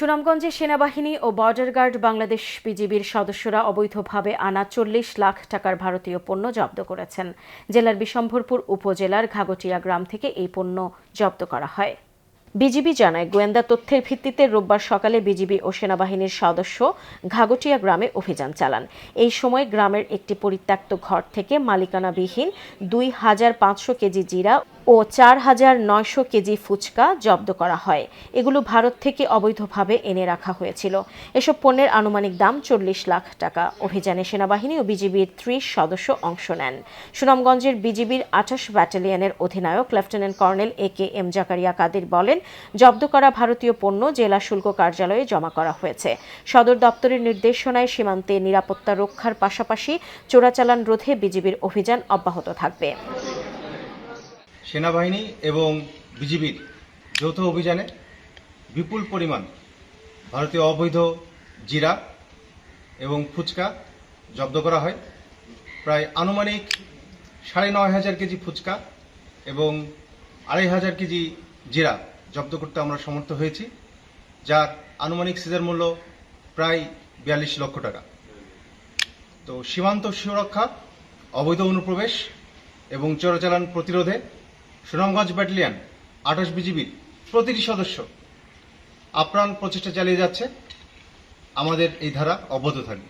সুনামগঞ্জে সেনাবাহিনী ও border guard Bangladesh বিজিবির সদস্যরা অবৈধভাবে আনা ৪০ লাখ টাকার ভারতীয় পণ্য জব্দ করেছেন। জেলার বিশম্ভরপুর উপজেলার ঘাগটিয়া গ্রাম থেকে এই পণ্য জব্দ করা হয়। বিজিবি জানায়, গোয়েন্দা তথ্যের ভিত্তিতে রোববার সকালে বিজিবি ও সেনাবাহিনীর সদস্য ঘাগটিয়া গ্রামে অভিযান চালান। এই সময় গ্রামের একটি পরিত্যক্ত ঘর থেকে মালিকানাবিহীন ২,৫০০ কেজি জিরা ও ৪,৯০০ কেজি ফুচকা জব্দ করা হয়। এগুলো ভারত থেকে অবৈধভাবে এনে রাখা হয়েছিল। এসব পণ্যের আনুমানিক দাম ৪০ লাখ টাকা। অভিযানে সেনাবাহিনী ও বিজিবির ৩০ সদস্য অংশ নেন। সুনামগঞ্জের বিজিবির ২৮ ব্যাটালিয়নের অধিনায়ক লেফটেন্যান্ট কর্নেল এ.কে.এম. জাকারিয়া কাদের বলেন, জব্দ করা ভারতীয় পণ্য জেলা শুল্ক কার্যালয়ে জমা করা হয়েছে। সদর দপ্তরের নির্দেশনায় সীমান্তে নিরাপত্তা রক্ষার পাশাপাশি চোরাচালান রোধে বিজিবির অভিযান অব্যাহত থাকবে। সেনাবাহিনী এবং বিজিবির যৌথ অভিযানে বিপুল পরিমাণ ভারতীয় অবৈধ জিরা এবং ফুচকা জব্দ করা হয়। প্রায় আনুমানিক ৯,৫০০ কেজি ফুচকা এবং ২,৫০০ কেজি জিরা জব্দ করতে আমরা সমর্থ হয়েছি, যার আনুমানিক সিজার মূল্য প্রায় ৪২ লক্ষ টাকা। তো সীমান্ত সুরক্ষা, অবৈধ অনুপ্রবেশ এবং চোরাচালান প্রতিরোধে সুনামগঞ্জ ব্যাটালিয়ন ২৮ বিজিবির প্রতিটি সদস্য আপ্রাণ প্রচেষ্টা চালিয়ে যাচ্ছে। আমাদের এই ধারা অব্যাহত থাকবে।